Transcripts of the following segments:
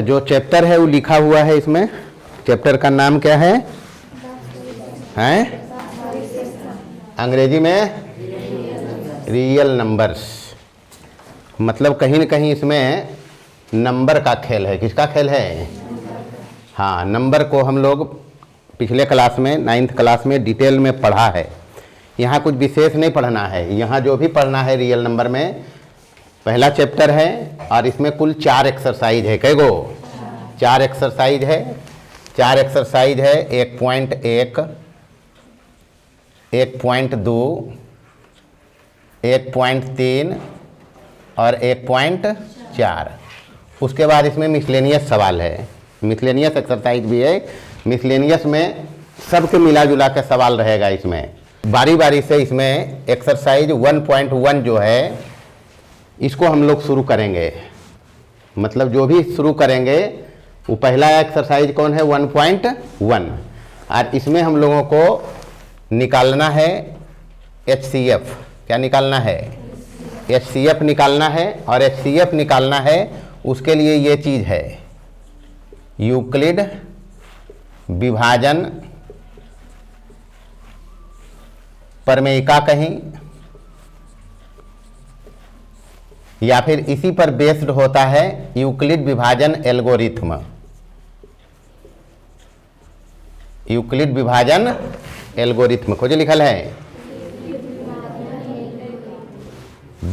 जो चैप्टर है वो लिखा हुआ है इसमें। चैप्टर का नाम क्या है? अंग्रेजी में रियल नंबर्स। मतलब कहीं न कहीं इसमें नंबर का खेल है। किसका खेल है? हाँ, नंबर को हम लोग पिछले क्लास में 9th क्लास में डिटेल में पढ़ा है। यहाँ कुछ विशेष नहीं पढ़ना है। यहाँ जो भी पढ़ना है रियल नंबर में पहला चैप्टर है और इसमें कुल 4 एक्सरसाइज है। कै गो? 4 एक्सरसाइज है। 4 एक्सरसाइज है 1.1, 1.2, 1.3 और 1.4। उसके बाद इसमें मिसलेनियस सवाल है। मिसलेनियस एक्सरसाइज भी है। मिसलेनियस में सबके मिला जुला के सवाल रहेगा। इसमें बारी बारी से इसमें एक्सरसाइज 1.1 जो है इसको हम लोग शुरू करेंगे। मतलब जो भी शुरू करेंगे वो पहला एक्सरसाइज कौन है? 1.1। और इसमें हम लोगों को निकालना है HCF। क्या निकालना है? HCF निकालना है। और HCF निकालना है उसके लिए ये चीज़ है यूक्लिड विभाजन प्रमेयिका कहीं, या फिर इसी पर बेस्ड होता है यूक्लिड विभाजन एल्गोरिथ्म। यूक्लिड विभाजन एल्गोरिथ्म खोजे लिखल है।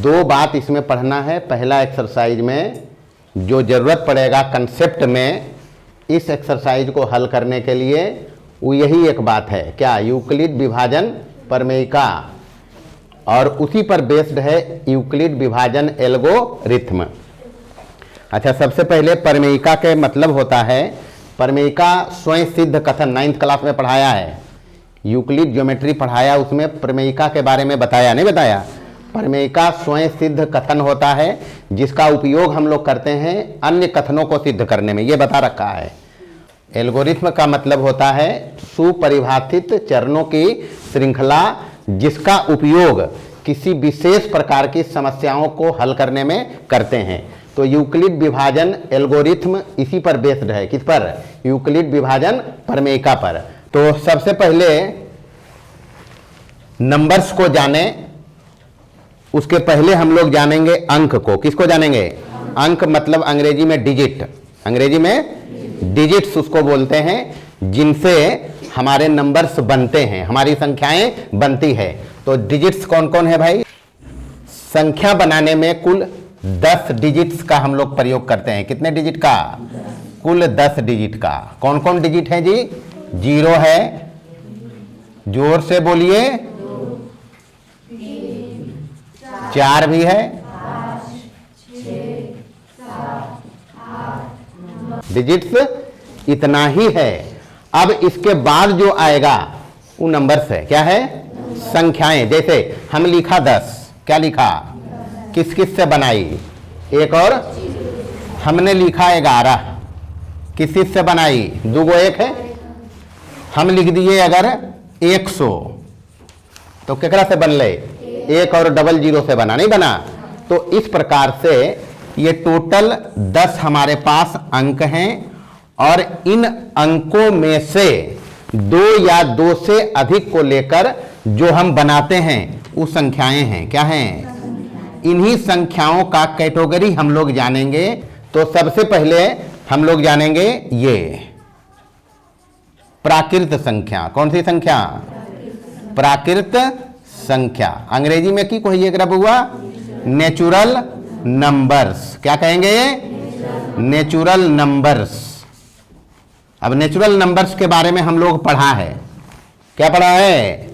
2 बात इसमें पढ़ना है। पहला एक्सरसाइज में जो ज़रूरत पड़ेगा कंसेप्ट में इस एक्सरसाइज को हल करने के लिए वो यही एक बात है। क्या? यूक्लिड विभाजन प्रमेयिका। और उसी पर बेस्ड है यूक्लिड विभाजन एल्गोरिथ्म। अच्छा, सबसे पहले प्रमेयिका के मतलब होता है, प्रमेयिका स्वयं सिद्ध कथन 9th क्लास में पढ़ाया है। यूक्लिड ज्योमेट्री पढ़ाया, उसमें प्रमेयिका के बारे में बताया नहीं बताया? प्रमेयिका स्वयं सिद्ध कथन होता है जिसका उपयोग हम लोग करते हैं अन्य कथनों को सिद्ध करने में, ये बता रखा है। एल्गोरिथ्म का मतलब होता है सुपरिभाषित चरणों की श्रृंखला जिसका उपयोग किसी विशेष प्रकार की समस्याओं को हल करने में करते हैं। तो यूक्लिड विभाजन एल्गोरिथ्म इसी पर बेस्ड है। किस पर? यूक्लिड विभाजन प्रमेयिका पर। तो सबसे पहले नंबर्स को जाने, उसके पहले हम लोग जानेंगे अंक को। किसको जानेंगे? अंक मतलब अंग्रेजी में डिजिट। अंग्रेजी में डिजिट्स उसको बोलते हैं जिनसे हमारे नंबर्स बनते हैं, हमारी संख्याएं बनती है। तो डिजिट्स कौन कौन है भाई? संख्या बनाने में कुल 10 डिजिट्स का हम लोग प्रयोग करते हैं। कितने डिजिट का? कुल 10 डिजिट का। कौन कौन डिजिट है जी? 0 है, जोर से बोलिए, 4 भी है, डिजिट्स इतना ही है। अब इसके बाद जो आएगा वो नंबर्स है। क्या है? संख्याएं। जैसे हम लिखा 10, क्या लिखा? किस किस से बनाई? एक और हमने लिखा 11, किस किस से बनाई? 2 गो 1 है। हम लिख दिए अगर 100 तो केकरा से बन ले? 1 और 00 से बना, नहीं बना? तो इस प्रकार से ये टोटल 10 हमारे पास अंक हैं और इन अंकों में से 2 या 2 से अधिक को लेकर जो हम बनाते हैं वो संख्याएं हैं। क्या हैं? इन्हीं संख्याओं का कैटेगरी हम लोग जानेंगे। तो सबसे पहले हम लोग जानेंगे ये प्राकृत संख्या। कौन सी संख्या? प्राकृत संख्या। अंग्रेजी में की कहिएगा बुआ? Natural numbers. क्या कहेंगे? Natural numbers. अब नेचुरल नंबर्स के बारे में हम लोग पढ़ा है। क्या पढ़ा है?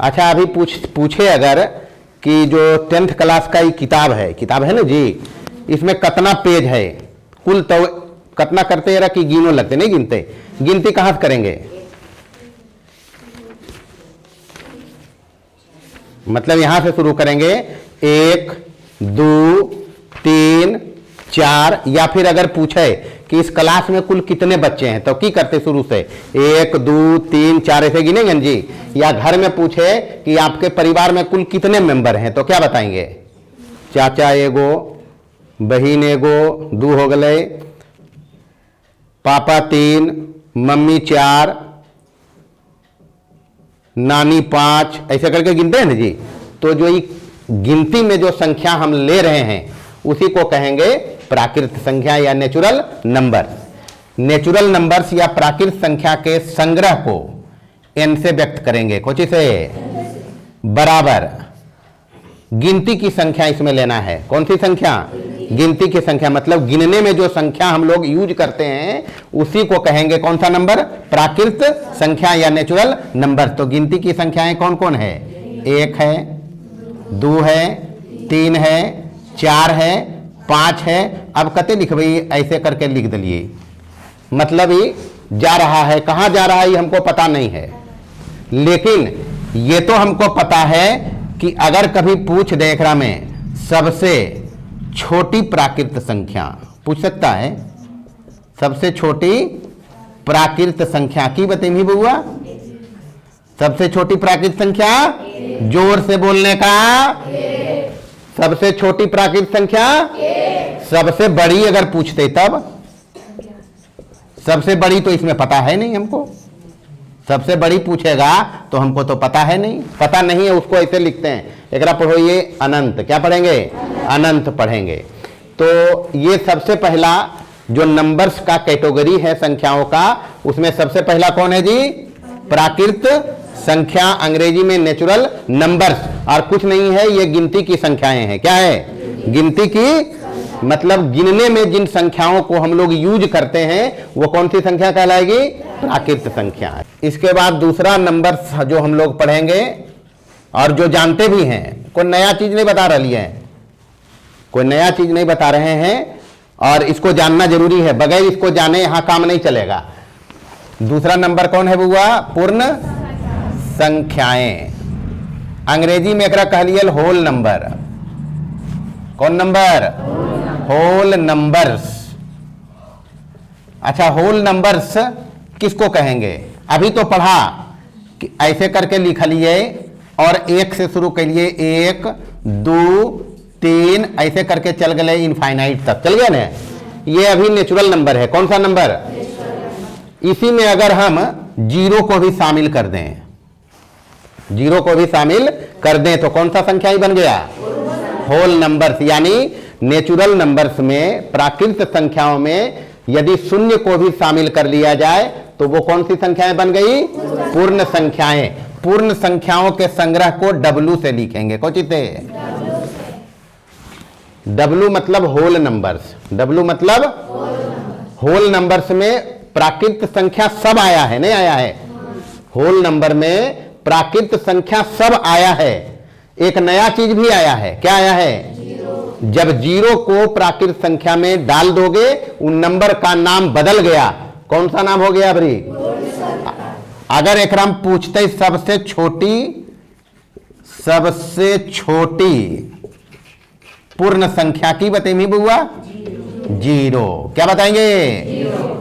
अच्छा, अभी पूछे अगर कि जो 10th क्लास का ये किताब है ना जी, इसमें कितना पेज है कुल? तो कितना करते हैं कि गिनो लगते? नहीं गिनते। गिनती कहाँ से करेंगे? मतलब यहां से शुरू करेंगे 1 2 3 4, या फिर अगर पूछे कि इस क्लास में कुल कितने बच्चे हैं तो की करते शुरू से 1 2 3 4 ऐसे गिनेंगे जी। या घर में पूछे कि आपके परिवार में कुल कितने मेंबर हैं तो क्या बताएंगे? चाचा एगो, बहिन एगो 2 हो गए, पापा 3, मम्मी 4, नानी 5, ऐसे करके गिनते हैं ना जी। तो जो ये गिनती में जो संख्या हम ले रहे हैं उसी को कहेंगे प्राकृत संख्या या नेचुरल नंबर। नेचुरल नंबर्स या प्राकृत संख्या के संग्रह को n से व्यक्त करेंगे, कुछ से बराबर गिनती की संख्या इसमें लेना है। कौन सी संख्या? गिनती की संख्या, मतलब गिनने में जो संख्या हम लोग यूज करते हैं उसी को कहेंगे कौन सा नंबर? प्राकृत संख्या या नेचुरल नंबर। तो गिनती की संख्याएं कौन कौन है? 1 है, 2 है, 3 है, 4 है, 5 है। अब कते लिख भाई, ऐसे करके लिख दिलिए, मतलब ये जा रहा है, कहां जा रहा है ये हमको पता नहीं है, लेकिन ये तो हमको पता है कि अगर कभी पूछ दे एकरा में सबसे छोटी प्राकृत संख्या, पूछ सकता है सबसे छोटी प्राकृत संख्या की बतेमी बुआ? सबसे छोटी प्राकृत संख्या, जोर से बोलने का, सबसे छोटी प्राकृत संख्या, सबसे बड़ी अगर पूछते तब, सबसे बड़ी तो इसमें पता है नहीं हमको, सबसे बड़ी पूछेगा तो हमको तो पता है नहीं, पता नहीं है उसको ऐसे लिखते हैं। एक पढ़ो ये अनंत, क्या पढ़ेंगे? अनंत पढ़ेंगे। तो ये सबसे पहला जो नंबर्स का कैटेगरी है संख्याओं का, उसमें सबसे पहला कौन है जी? प्राकृत संख्या, अंग्रेजी में नेचुरल नंबर्स। और कुछ नहीं है, ये गिनती की संख्याएं हैं। क्या है? गिनती की, मतलब गिनने में जिन संख्याओं को हम लोग यूज करते हैं वो कौन सी संख्या कहलाएगी? प्राकृत संख्या। इसके बाद दूसरा नंबर जो हम लोग पढ़ेंगे और जो जानते भी हैं, कोई नया चीज नहीं बता रही है, कोई नया चीज नहीं बता रहे हैं, और इसको जानना जरूरी है, बगैर इसको जाने यहां काम नहीं चलेगा। दूसरा नंबर कौन है बुआ? पूर्ण संख्याएं। अंग्रेजी में एकरा कह लियल होल नंबर। कौन नंबर? Whole numbers. अच्छा, होल नंबर्स किसको कहेंगे? अभी तो पढ़ा कि ऐसे करके लिख लिए और 1 से शुरू कर लिए, 1, 2, 3 ऐसे करके चल गए इनफाइनाइट तक, चल गया ना। ये अभी नेचुरल नंबर है। कौन सा नंबर? इसी में अगर हम 0 को भी शामिल कर दें, 0 को भी शामिल कर दें तो कौन सा संख्या ही बन गया? Whole numbers. यानी नेचुरल नंबर्स में, प्राकृत संख्याओं में यदि 0 को भी शामिल कर लिया जाए तो वो कौन सी संख्याएं बन गई? पूर्ण संख्याएं। पूर्ण संख्याओं के संग्रह को W से लिखेंगे। कौन सी से? W मतलब होल नंबर्स। W मतलब होल नंबर्स में प्राकृत संख्या सब आया है, नहीं आया है? होल नंबर में प्राकृत संख्या सब आया है। एक नया चीज भी आया है। क्या आया है? जब 0 को प्राकृत संख्या में डाल दोगे उन नंबर का नाम बदल गया। कौन सा नाम हो गया भाई? अगर एक राम पूछते सबसे छोटी पूर्ण संख्या की बतेमी बुआ? 0। क्या बताएंगे? 0।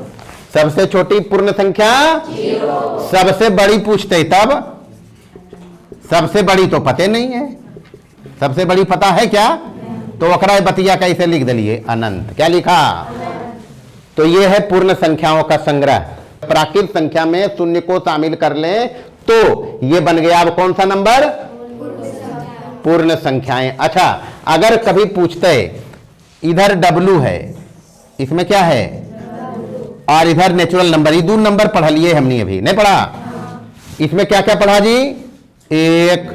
सबसे छोटी पूर्ण संख्या 0। सबसे बड़ी पूछते तब? सबसे बड़ी तो पते नहीं है। सबसे बड़ी पता है क्या? तो वकरा बतिया कैसे लिख दिलिए? अनंत। क्या लिखा? तो ये है पूर्ण संख्याओं का संग्रह। प्राकृत संख्या में 0 को शामिल कर लें तो ये बन गया अब कौन सा नंबर? पूर्ण संख्याएं। अच्छा, अगर कभी पूछते इधर W है, इसमें क्या है? और इधर नेचुरल नंबर, ये 2 नंबर पढ़ लिए हमने, अभी नहीं पढ़ा। इसमें क्या क्या पढ़ा जी? 1,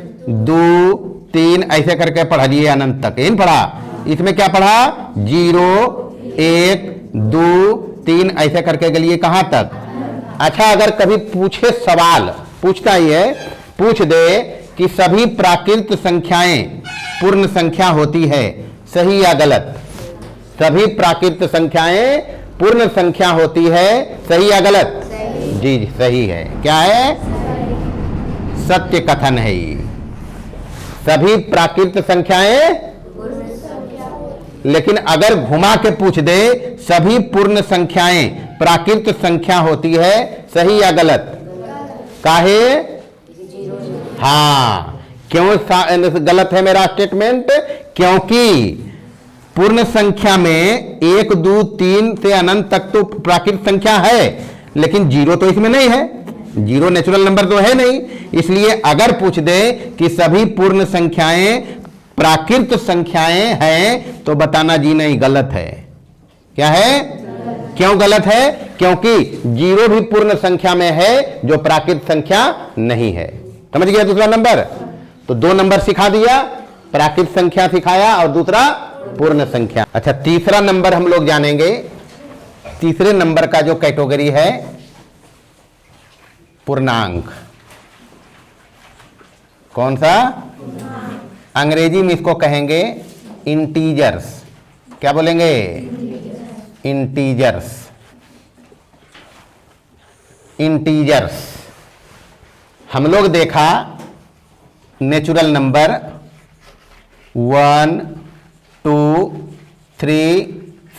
2, 3 ऐसे करके पढ़ा लिए अनंत तक, इन पढ़ा। इसमें क्या पढ़ा? 0, 1, 2, 3 ऐसे करके गलिए कहां तक? अच्छा, अगर कभी पूछे सवाल, पूछता ही है, पूछ दे कि सभी प्राकृत संख्याएं पूर्ण संख्या होती है, सही या गलत? सभी प्राकृत संख्याएं पूर्ण संख्या होती है, सही या गलत? जी सही है। क्या है? सत्य कथन है ये। सभी प्राकृत संख्याएं, लेकिन अगर घुमा के पूछ दे सभी पूर्ण संख्याएं प्राकृत संख्या होती है, सही या गलत? काहे? हाँ, क्यों गलत है मेरा स्टेटमेंट? क्योंकि पूर्ण संख्या में 1 2 3 से अनंत तक तो प्राकृत संख्या है, लेकिन जीरो तो इसमें नहीं है, जीरो नेचुरल नंबर तो है नहीं। इसलिए अगर पूछ दे कि सभी पूर्ण संख्याएं प्राकृत संख्याएं हैं तो बताना जी नहीं, गलत है। क्या है? क्यों गलत है? क्योंकि जीरो भी पूर्ण संख्या में है जो प्राकृत संख्या नहीं है। समझ गया दूसरा नंबर? तो 2 नंबर सिखा दिया, प्राकृत संख्या सिखाया और दूसरा पूर्ण संख्या। अच्छा, तीसरा नंबर हम लोग जानेंगे। तीसरे नंबर का जो कैटेगरी है पूर्णांक। कौन सा? अंग्रेजी में इसको कहेंगे इंटीजर्स। क्या बोलेंगे? इंटीजर्स। इंटीजर्स हम लोग देखा नेचुरल नंबर 1 2 3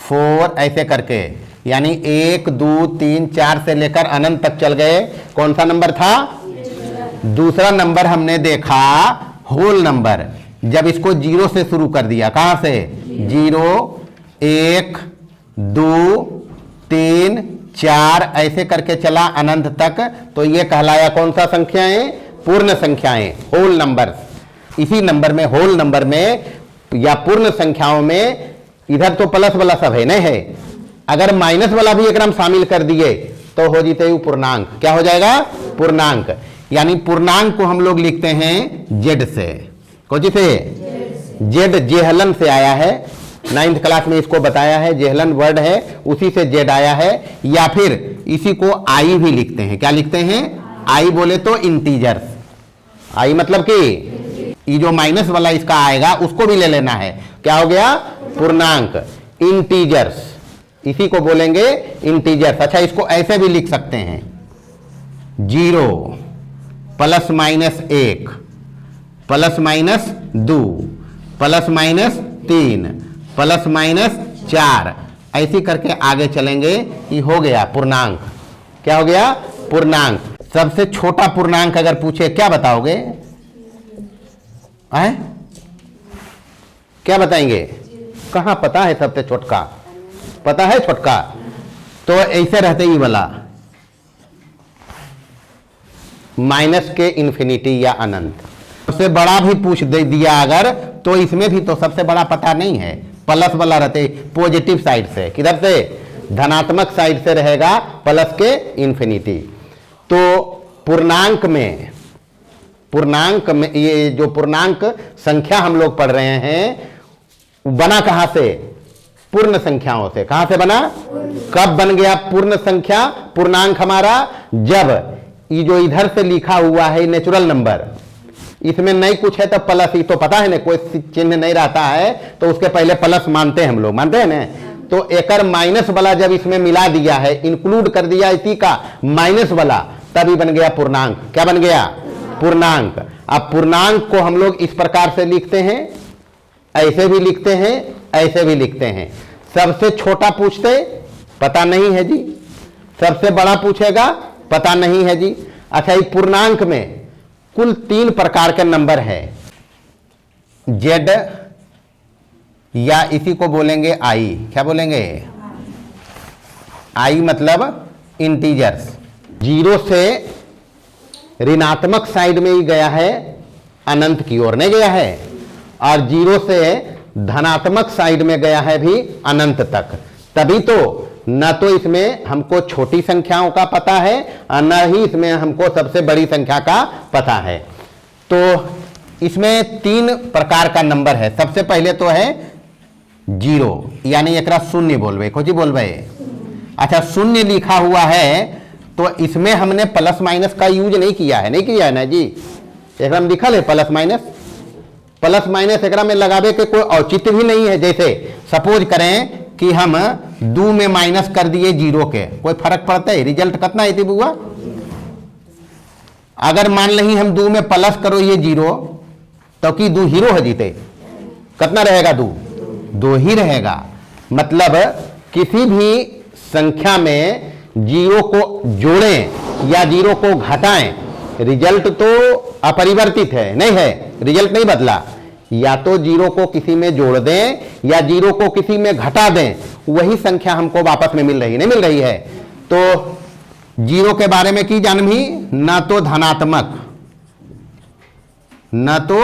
4 ऐसे करके, यानी 1 2 3 4 से लेकर अनंत तक चल गए। कौन सा नंबर था? दूसरा नंबर हमने देखा होल नंबर, जब इसको 0 से शुरू कर दिया। कहां से? 0 1 2 3 4 ऐसे करके चला अनंत तक, तो ये कहलाया कौन सा संख्याएं? पूर्ण संख्याएं, होल नंबर। इसी नंबर में, होल नंबर में या पूर्ण संख्याओं में, इधर तो प्लस वाला सब है नहीं है, अगर माइनस वाला भी एकदम शामिल कर दिए तो हो जीते पूर्णांक। क्या हो जाएगा? पूर्णांक। यानी पूर्णांक को हम लोग लिखते हैं जेड से। कौन सी से? जेड जेहलन से आया है, 9th क्लास में इसको बताया है, जेहलन वर्ड है, उसी से जेड आया है। या फिर इसी को आई भी लिखते हैं। क्या लिखते हैं? आई बोले तो इंटीजर्स। आई मतलब कि ये जो माइनस वाला इसका आएगा उसको भी ले लेना है। क्या हो गया? पूर्णांक, इंटीजर्स। इसी को बोलेंगे इंटीजर्स। अच्छा, इसको ऐसे भी लिख सकते हैं 0 plus minus 1 plus minus 2 plus minus 3 plus minus 4 ऐसी करके आगे चलेंगे। ये हो गया पूर्णांक। क्या हो गया? पूर्णांक। सबसे छोटा पूर्णांक अगर पूछे क्या बताओगे? है? क्या बताएंगे? कहां पता है सबसे छोटका? पता है छोटका? तो ऐसे रहते ही वाला माइनस के इन्फिनिटी या अनंत। सबसे बड़ा भी पूछ दे दिया अगर, तो इसमें भी तो सबसे बड़ा पता नहीं है, प्लस वाला रहते पॉजिटिव साइड से। किधर से? धनात्मक साइड से रहेगा, प्लस के इन्फिनिटी। तो पूर्णांक में ये जो पूर्णांक संख्या हम लोग पढ़ रहे हैं, बना कहां से? पूर्ण संख्याओं से। कहां से बना? कब बन गया पूर्ण संख्या पूर्णांक हमारा? जब ये जो इधर से लिखा हुआ है नेचुरल नंबर, इसमें नहीं कुछ है तो प्लस, ही तो पता है ना, कोई चिन्ह नहीं रहता है तो उसके पहले प्लस मानते हैं हम लोग, मानते हैं ना। तो एकर माइनस वाला जब इसमें मिला दिया है, इंक्लूड कर दिया इसी का माइनस वाला, तभी बन गया पूर्णांक। क्या बन गया? पूर्णांक। अब पूर्णांक को हम लोग इस प्रकार से लिखते हैं, ऐसे भी लिखते हैं, ऐसे भी लिखते हैं। सबसे छोटा पूछते पता नहीं है जी, सबसे बड़ा पूछेगा पता नहीं है जी। अच्छा, इस पूर्णांक में कुल 3 प्रकार के नंबर है। जेड या इसी को बोलेंगे आई। क्या बोलेंगे? आई मतलब इंटीजर्स। 0 से ऋणात्मक साइड में ही गया है, अनंत की ओर नहीं गया है, और 0 से धनात्मक साइड में गया है भी अनंत तक। तभी तो न तो इसमें हमको छोटी संख्याओं का पता है और न ही इसमें हमको सबसे बड़ी संख्या का पता है। तो इसमें 3 प्रकार का नंबर है। सबसे पहले तो है 0, यानी एकरा शून्य बोलबे। कोची बोलबे? अच्छा, शून्य लिखा हुआ है तो इसमें हमने प्लस माइनस का यूज नहीं किया है, नहीं किया है ना जी। एकरा में लिखल है प्लस माइनस। प्लस माइनस एकरा में लगावे के कोई औचित्य भी नहीं है। जैसे सपोज करें कि हम 2 में माइनस कर दिए 0 के, कोई फर्क पड़ता है? रिजल्ट कितना है बुआ? अगर मान ली हम 2 में प्लस करो ये 0, तो कि 2 हीरो है जीते, कितना रहेगा? 2 ही रहेगा। मतलब किसी भी संख्या में 0 को जोड़ें या 0 को घटाएं, रिजल्ट तो अपरिवर्तित है, नहीं है, रिजल्ट नहीं बदला। या तो जीरो को किसी में जोड़ दें या जीरो को किसी में घटा दें, वही संख्या हमको वापस में मिल रही नहीं मिल रही है। तो जीरो के बारे में की जानवी, ना तो धनात्मक, न तो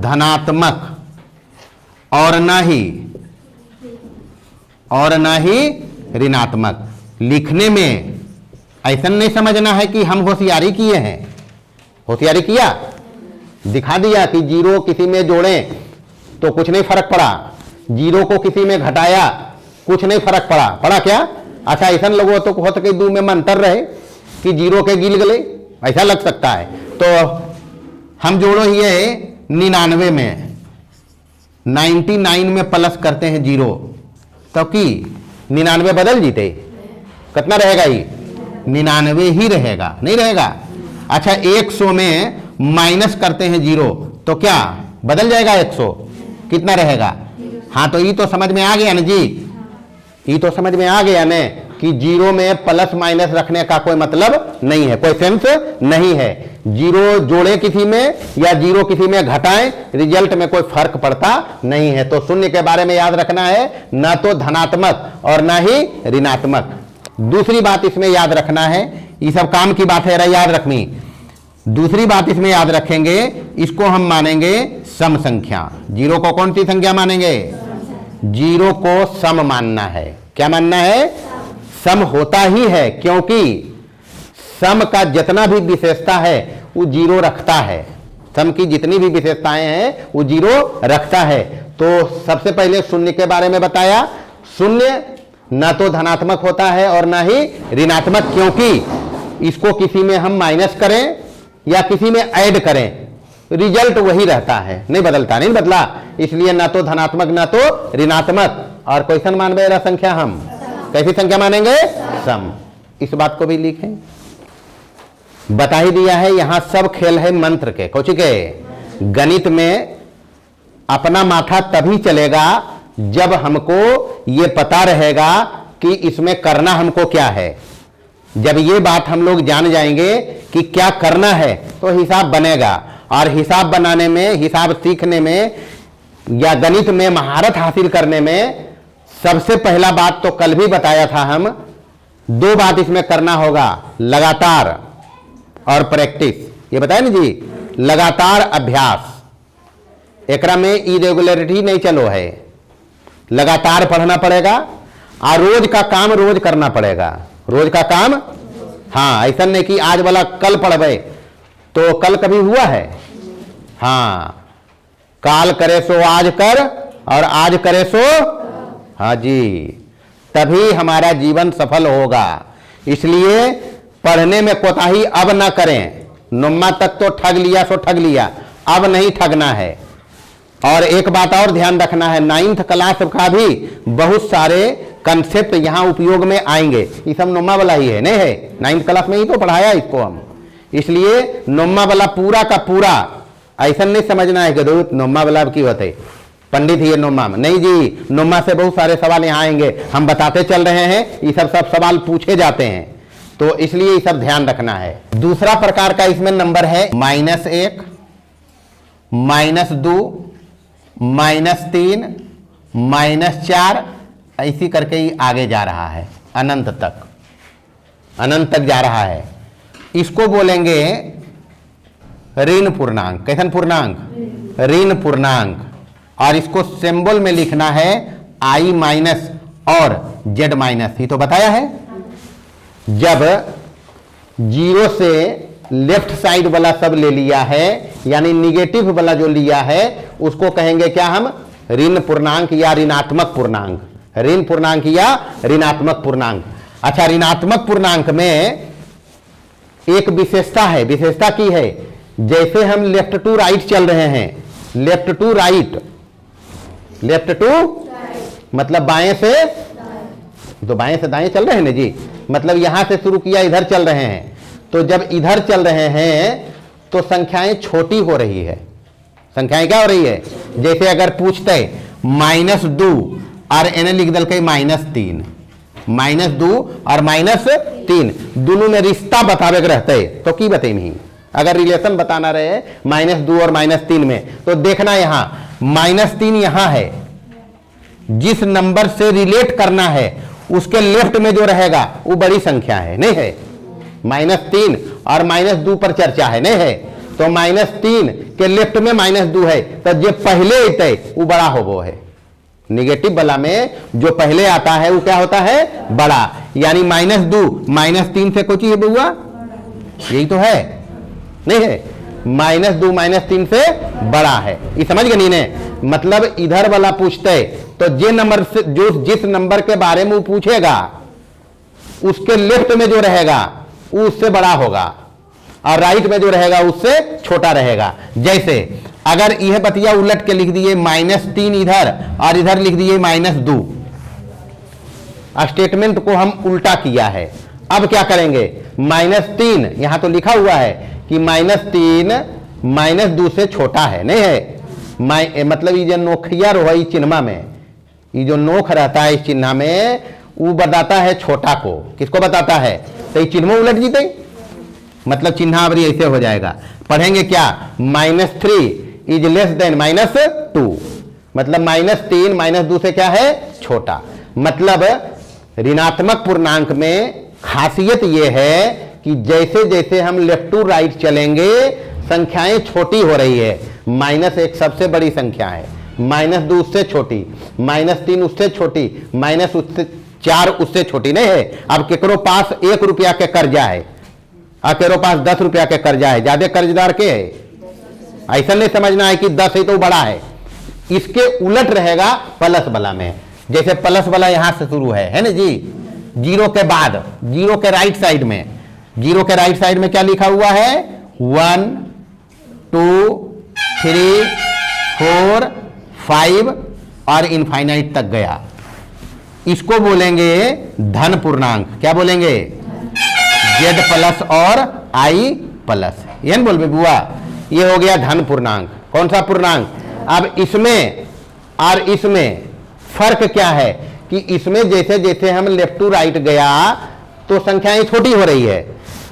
धनात्मक और ना ही ऋणात्मक। लिखने में ऐसा नहीं समझना है कि हम होशियारी किए हैं, होशियारी किया, दिखा दिया कि जीरो किसी में जोड़ें तो कुछ नहीं फर्क पड़ा, जीरो को किसी में घटाया कुछ नहीं फर्क पड़ा, पड़ा क्या? अच्छा, ऐसा लोगों तो हो सके दो में में अंतर रहे कि जीरो के गिल गले, ऐसा लग सकता है। तो हम जोड़ो ये 99 में, 99 में प्लस करते हैं जीरो, तो कि 99 बदल जीते, कितना रहेगा? ये 99 ही रहेगा, नहीं रहेगा। अच्छा, 100 में माइनस करते हैं जीरो, तो क्या बदल जाएगा? 100 कितना रहेगा? हाँ, तो ये तो समझ में आ गया ना जी, ये तो समझ में आ गया ना कि जीरो में प्लस माइनस रखने का कोई मतलब नहीं है, कोई सेंस नहीं है। जीरो जोड़े किसी में या जीरो किसी में घटाएं, रिजल्ट में कोई फर्क पड़ता नहीं है। तो शून्य के बारे में याद रखना है, ना तो धनात्मक और ना ही ऋणात्मक। दूसरी बात इसमें याद रखना है, ये सब काम की बात है, याद रखनी। दूसरी बात इसमें याद रखेंगे, इसको हम मानेंगे सम संख्या। जीरो को कौन सी संख्या मानेंगे? जीरो को सम मानना है। क्या मानना है? सम होता ही है, क्योंकि सम का जितना भी विशेषता है वो जीरो रखता है। सम की जितनी भी विशेषताएं हैं वो जीरो रखता है। तो सबसे पहले शून्य के बारे में बताया, शून्य ना तो धनात्मक होता है और ना ही ऋणात्मक, क्योंकि इसको किसी में हम माइनस करें या किसी में ऐड करें, रिजल्ट वही रहता है, नहीं बदलता, नहीं बदला। इसलिए ना तो धनात्मक ना तो ऋणात्मक। और क्वेश्चन मान रहे संख्या, हम कैसी संख्या मानेंगे? सम। इस बात को भी लिखें, बता ही दिया है। यहां सब खेल है मंत्र के, कौची के? गणित में अपना माथा तभी चलेगा जब हमको ये पता रहेगा कि इसमें करना हमको क्या है। जब ये बात हम लोग जान जाएंगे कि क्या करना है तो हिसाब बनेगा। और हिसाब बनाने में, हिसाब सीखने में या गणित में महारत हासिल करने में सबसे पहला बात तो कल भी बताया था हम, दो बात इसमें करना होगा, लगातार और प्रैक्टिस। ये बताया ना जी, लगातार अभ्यास, एकरा में इरेगुलरिटी नहीं चलो है, लगातार पढ़ना पड़ेगा और रोज का काम रोज करना पड़ेगा। रोज का काम, हाँ, ऐसा नहीं कि आज वाला कल पढ़वे, तो कल कभी हुआ है? हाँ, काल करे सो आज कर और आज करे सो, हाँ जी, तभी हमारा जीवन सफल होगा। इसलिए पढ़ने में कोताही अब ना करें। नुम्मा तक तो ठग लिया सो ठग लिया, अब नहीं ठगना है। और एक बात और ध्यान रखना है, 9th क्लास का भी बहुत सारे कंसेप्ट यहां उपयोग में आएंगे। ये सब नुम्मा वाला ही है, नहीं है? 9th क्लास में ही तो पढ़ाया इसको हम। इसलिए नुम्मा वाला पूरा का पूरा ऐसा नहीं समझना है कि रोज नुम्मा वाला की होते पंडित ही है नुम्मा में, नहीं जी। नुम्मा से बहुत सारे सवाल यहाँ आएंगे, हम बताते चल रहे हैं, ये सब सवाल पूछे जाते हैं, तो इसलिए ये सब ध्यान रखना है। दूसरा प्रकार का इसमें नंबर है -1, -2, -3, -4, ऐसी करके ही आगे जा रहा है, अनंत तक, अनंत तक जा रहा है। इसको बोलेंगे ऋण पूर्णांक। कैसन पूर्णांक? ऋण पूर्णांक। और इसको सिंबल में लिखना है I माइनस और Z माइनस। ये तो बताया है, जब जीरो से लेफ्ट साइड वाला सब ले लिया है, यानी निगेटिव वाला जो लिया है, उसको कहेंगे क्या हम? ऋण पूर्णांक या ऋणात्मक पूर्णांक। ऋण पूर्णांक या ऋणात्मक पूर्णांक। अच्छा, ऋणात्मक पूर्णांक में एक विशेषता है, विशेषता की है, जैसे हम लेफ्ट टू राइट चल रहे हैं, left to right, left to मतलब बाएं से, तो बाएं से दाएं चल रहे हैं ना जी, मतलब यहां से शुरू किया इधर चल रहे हैं, तो जब इधर चल रहे हैं तो संख्याएं छोटी हो रही है। संख्याएं क्या हो रही है? जैसे अगर पूछते -2 और एने लिख दल के -3, -2 और -3 दोनों में रिश्ता बतावे के रहते तो की बते नहीं, अगर रिलेशन बताना रहे -2 और -3 में, तो देखना यहां -3 यहां है, जिस नंबर से रिलेट करना है उसके लेफ्ट में जो रहेगा वो बड़ी संख्या है, नहीं है? -3 और -2 पर चर्चा है, नहीं है? तो -3 के लेफ्ट में -2 है, तो जो पहले अतै वो बड़ा होबो है। निगेटिव वाला में जो पहले आता है वो क्या होता है? बड़ा। यानी -2 -3 से कुछ है बुआ, यही तो है, नहीं है? -2 -3 से बड़ा है, ये समझ गए नहीं ने? मतलब इधर वाला पूछते तो जे नंबर से जो जिस नंबर के बारे में वो पूछेगा उसके लेफ्ट में जो रहेगा वो उससे बड़ा होगा और राइट में जो रहेगा उससे छोटा रहेगा। जैसे अगर यह बतिया उलट के लिख दिए -3 इधर और इधर लिख दिए -2, स्टेटमेंट को हम उल्टा किया है। अब क्या करेंगे? -3 यहां तो लिखा हुआ है कि -3 -2 से छोटा है, नहीं है? मतलब ये जो नोखिया रही चिन्ह में, ये जो नोख रहता है इस चिन्ह में, वो बताता है छोटा को। किसको बताता है? तो ये चिन्ह उलट जीते, मतलब चिन्हावरी ऐसे हो जाएगा। पढ़ेंगे क्या? -3 इज लेस देन -2, मतलब -3 -2 से क्या है? छोटा। मतलब ऋणात्मक पूर्णांक में खासियत यह है कि जैसे जैसे हम लेफ्ट टू राइट चलेंगे संख्याएं छोटी हो रही है। -1 सबसे बड़ी संख्या है, -2 उससे छोटी, -3 उससे छोटी, -4 उससे छोटी, नहीं है? अब केकरो पास 1 रुपया के कर्जा है और केकरो पास 10 रुपया के कर्जा है, ज्यादा कर्जदार के है? ऐसा नहीं समझना है कि 10 है तो बड़ा है। इसके उलट रहेगा प्लस वाला में। जैसे प्लस वाला यहां से शुरू है ना जी, जीरो के बाद, जीरो के राइट साइड में, जीरो के राइट साइड में क्या लिखा हुआ है? 1 2 3 4 5 और इनफाइनाइट तक गया। इसको बोलेंगे धन पूर्णांक। क्या बोलेंगे? Z प्लस और I प्लस, ये बोल बे बुआ, ये हो गया धन पूर्णांक। कौन सा पूर्णांक? अब इसमें और इसमें फर्क क्या है कि इसमें जैसे जैसे हम लेफ्ट टू राइट गया तो संख्याएं छोटी हो रही है,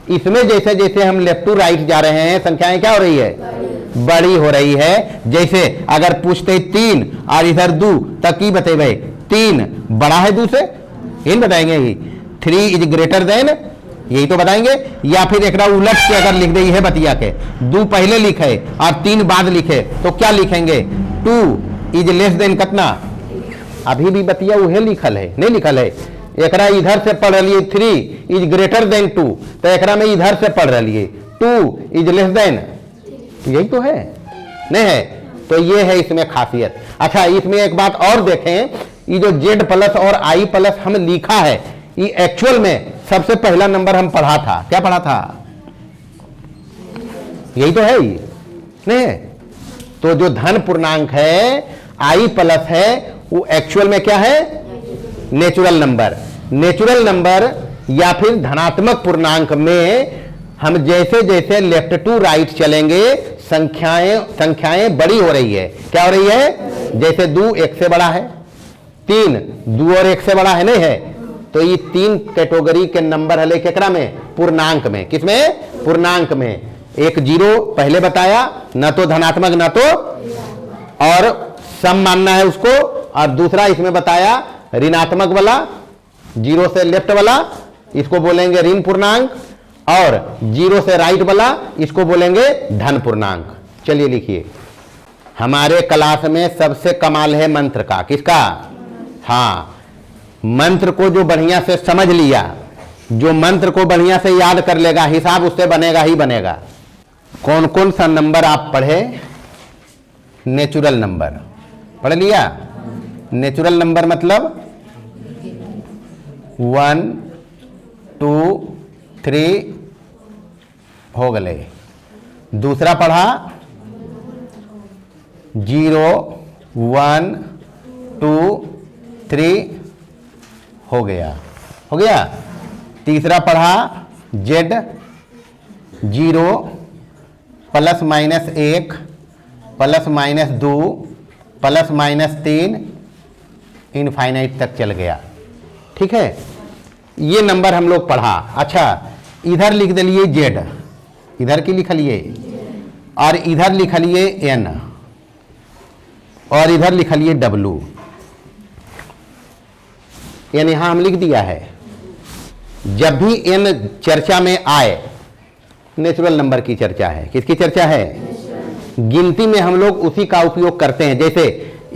इसमें जैसे जैसे हम लेफ्ट टू राइट जा रहे हैं संख्याएं क्या हो रही है? बड़ी हो रही है। जैसे अगर पूछते 3 और इधर 2 तक की बतेबे 3 बड़ा है 2 से, यही बताएंगे। 3 इज ग्रेटर देन, यही तो बताएंगे। या फिर एक उलट के अगर लिख दे है बतिया के, 2 पहले लिखे और 3 बाद लिखे तो क्या लिखेंगे? 2 इज लेस देन कितना? अभी भी बतिया उहे लिखल है, नहीं लिखल है? एकरा इधर से पढ़ रही 3 इज ग्रेटर देन 2, तो एकरा में इधर से पढ़ रही 2 इज लेस देन, यही तो है, नहीं है? तो ये है इसमें खासियत। अच्छा, इसमें एक बात और देखें, ये जो Z प्लस और I प्लस हम लिखा है, ये एक्चुअल में सबसे पहला नंबर हम पढ़ा था। क्या पढ़ा था? यही तो है, ये नहीं है? तो जो धन पूर्णांक है I प्लस है वो एक्चुअल में क्या है? Natural number. नेचुरल नंबर या फिर धनात्मक पूर्णांक में हम जैसे जैसे लेफ्ट टू राइट चलेंगे संख्याएं बड़ी हो रही है। क्या हो रही है? जैसे 2 1 से बड़ा है, 3 2 और 1 से बड़ा है, नहीं है? तो ये 3 कैटेगरी के नंबर है केकरा में? पूर्णांक में। किसमें? पूर्णांक में। एक 0 पहले बताया, ना तो धनात्मक ना तो और सम मानना है उसको, और दूसरा इसमें बताया ऋणात्मक वाला, 0 से लेफ्ट वाला, इसको बोलेंगे ऋण पूर्णांक, और 0 से राइट वाला इसको बोलेंगे धन पूर्णांक। चलिए लिखिए। हमारे क्लास में सबसे कमाल है मंत्र का। किसका? हाँ, मंत्र को जो बढ़िया से समझ लिया, जो मंत्र को बढ़िया से याद कर लेगा, हिसाब उससे बनेगा ही बनेगा। कौन कौन सा नंबर आप पढ़े? नेचुरल नंबर पढ़ लिया। नेचुरल नंबर मतलब 1 2 3 हो गए। दूसरा पढ़ा 0 1 2 3 हो गया, हो गया। तीसरा पढ़ा Z 0 +-1 +-2 +-3 इनफाइनाइट तक चल गया। ठीक है, ये नंबर हम लोग पढ़ा। अच्छा, इधर लिख दिलिए Z, इधर की लिख लिए और इधर लिख लिए n और इधर लिख लिए w। n यहां हम लिख दिया है। जब भी n चर्चा में आए, नेचुरल नंबर की चर्चा है। किसकी चर्चा है? गिनती में हम लोग उसी का उपयोग करते हैं। जैसे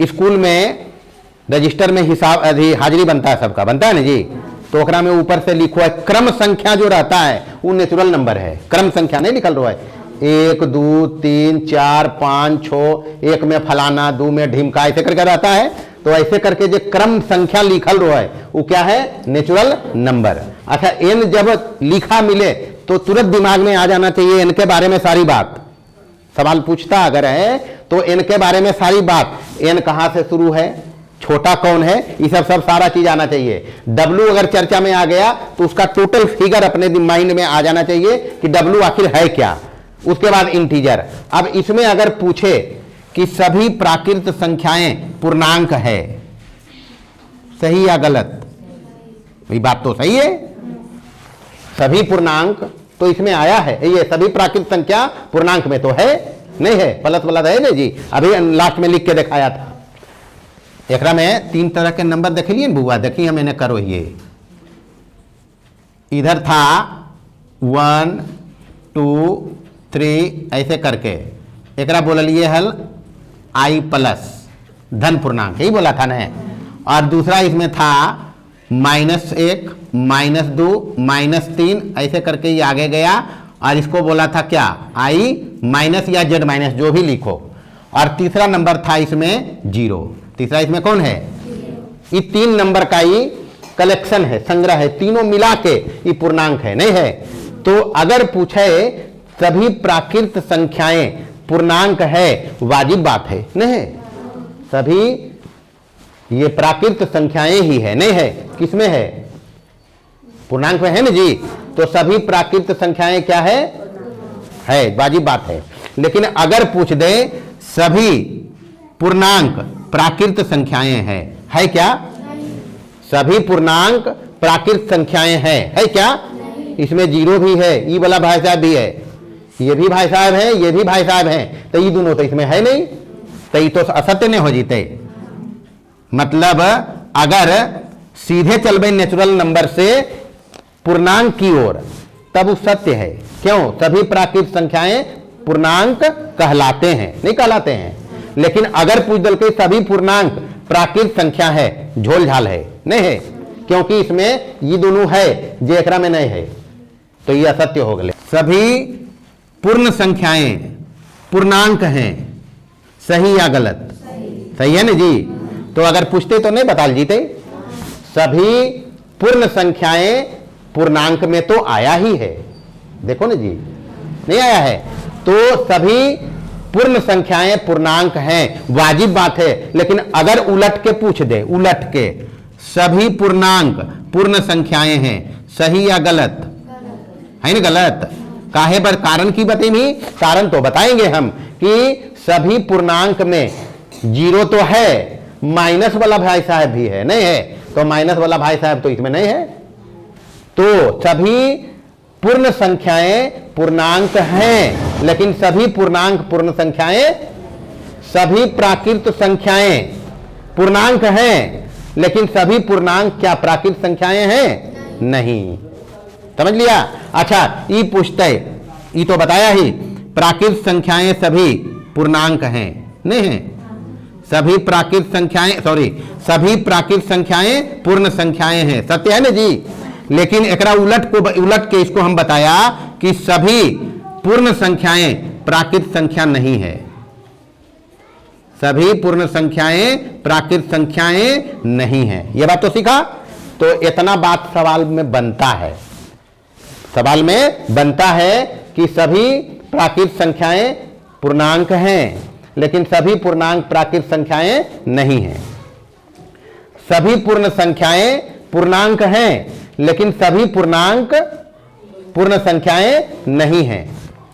स्कूल में रजिस्टर में हिसाब हाजिरी बनता है, सबका बनता है ना जी, तो ओकरा में ऊपर से लिखो है क्रम संख्या जो रहता है वो नेचुरल नंबर है। क्रम संख्या नहीं लिखल रहा है 1 2 3 4 5 6, एक में फलाना, 2 में ढिमका, ऐसे करके रहता है। तो ऐसे करके जो क्रम संख्या लिखल रहा है वो क्या है? Natural number. अच्छा, n जब लिखा मिले तो तुरंत दिमाग में आ जाना चाहिए n के बारे में सारी बात। सवाल पूछता अगर है तो n के बारे में सारी बात, n कहां से शुरू है, छोटा कौन है, ये सब सारा चीज आना चाहिए। W अगर चर्चा में आ गया तो उसका टोटल फिगर अपने माइंड में आ जाना चाहिए कि W आखिर है क्या। उसके बाद इंटीजर। अब इसमें अगर पूछे कि सभी प्राकृत संख्याएं पूर्णांक है, सही या गलत? ये बात तो सही है, सभी पूर्णांक तो इसमें आया है। ये सभी प्राकृत संख्या पूर्णांक में तो है नहीं है, प्लस प्लस है ना जी। अभी लास्ट में लिख के दिखाया था। एकरा में 3 तरह के नंबर देख लिए बुआ, देखिए मैंने करो। ये इधर था 1 2 3 ऐसे करके, एकरा बोल लिए हल i प्लस धन पूर्णांक, यही बोला था ना। और दूसरा इसमें था -1 -2 -3 ऐसे करके ये आगे गया और इसको बोला था क्या? i माइनस या z माइनस, जो भी लिखो। और तीसरा नंबर था इसमें 0। तीसरा इसमें कौन है? ये 3 नंबर का ही कलेक्शन है, संग्रह है, तीनों मिला के ये पूर्णांक है नहीं है। तो अगर पूछे सभी प्राकृत संख्याएं पूर्णांक है, वाजिब बात है नहीं है। सभी ये प्राकृत संख्याएं ही है नहीं है, किसमें है? पूर्णांक में है ना जी। तो सभी प्राकृत संख्याएं क्या है? वाजिब बात है। लेकिन अगर पूछ दे सभी पूर्णांक प्राकृत संख्याएं है क्या? सभी पूर्णांक प्राकृत संख्याएं है क्या? इसमें 0 भी है, ये वाला भाई साहब भी है, ये भी भाई साहब है, ये भी भाई साहब हैं, तो ये दोनों तो इसमें है नहीं, तो ये तो असत्य नहीं हो जीते। मतलब अगर सीधे चलबे नेचुरल नंबर से पूर्णांक की ओर, तब वो सत्य है। क्यों? सभी प्राकृत संख्याएं पूर्णांक कहलाते हैं, नहीं कहलाते हैं। लेकिन अगर पूछ दल के सभी पूर्णांक प्राकृत संख्या है, झोल झाल है नहीं है, क्योंकि इसमें ये दोनों है जो एकरा में नहीं है, तो ये असत्य हो गए। सभी पूर्ण संख्याएं पूर्णांक हैं, सही या गलत? सही है ना जी। तो अगर पूछते तो नहीं बता जीते। सभी पूर्ण संख्याएं पूर्णांक में तो आया ही है, देखो ना जी, नहीं आया है। तो सभी पूर्ण संख्याएं पूर्णांक हैं, वाजिब बात है। लेकिन अगर उलट के पूछ दे, उलट के सभी पूर्णांक पूर्ण संख्याएं हैं, सही या गलत? है ना गलत। काहे पर? कारण की बताएंगे, कारण तो बताएंगे हम कि सभी पूर्णांक में 0 तो है, माइनस वाला भाई साहब भी है नहीं है, तो माइनस वाला भाई साहब तो इसमें नहीं है। तो सभी पूर्ण संख्याएं पूर्णांक हैं, लेकिन सभी पूर्णांक पूर्ण संख्याएं, सभी प्राकृत संख्याएं पूर्णांक हैं, लेकिन सभी पूर्णांक क्या प्राकृत संख्याएं हैं? नहीं। समझ लिया? अच्छा, ये पूछते, ये तो बताया ही प्राकृत संख्याएं सभी पूर्णांक हैं नहीं है, सभी प्राकृत संख्याएं, सभी प्राकृत संख्याएं पूर्ण संख्याएं हैं, सत्य है ना जी। लेकिन एकरा उलट के इसको हम बताया कि सभी पूर्ण संख्याएं प्राकृत संख्या नहीं है, सभी पूर्ण संख्याएं प्राकृत संख्याएं नहीं है। यह बात तो सीखा। तो इतना बात सवाल में बनता है, सवाल में बनता है कि सभी प्राकृत संख्याएं पूर्णांक हैं, लेकिन सभी पूर्णांक प्राकृत संख्याएं नहीं हैं। सभी पूर्ण संख्याएं पूर्णांक हैं, लेकिन सभी पूर्णांक पूर्ण संख्याएं नहीं हैं।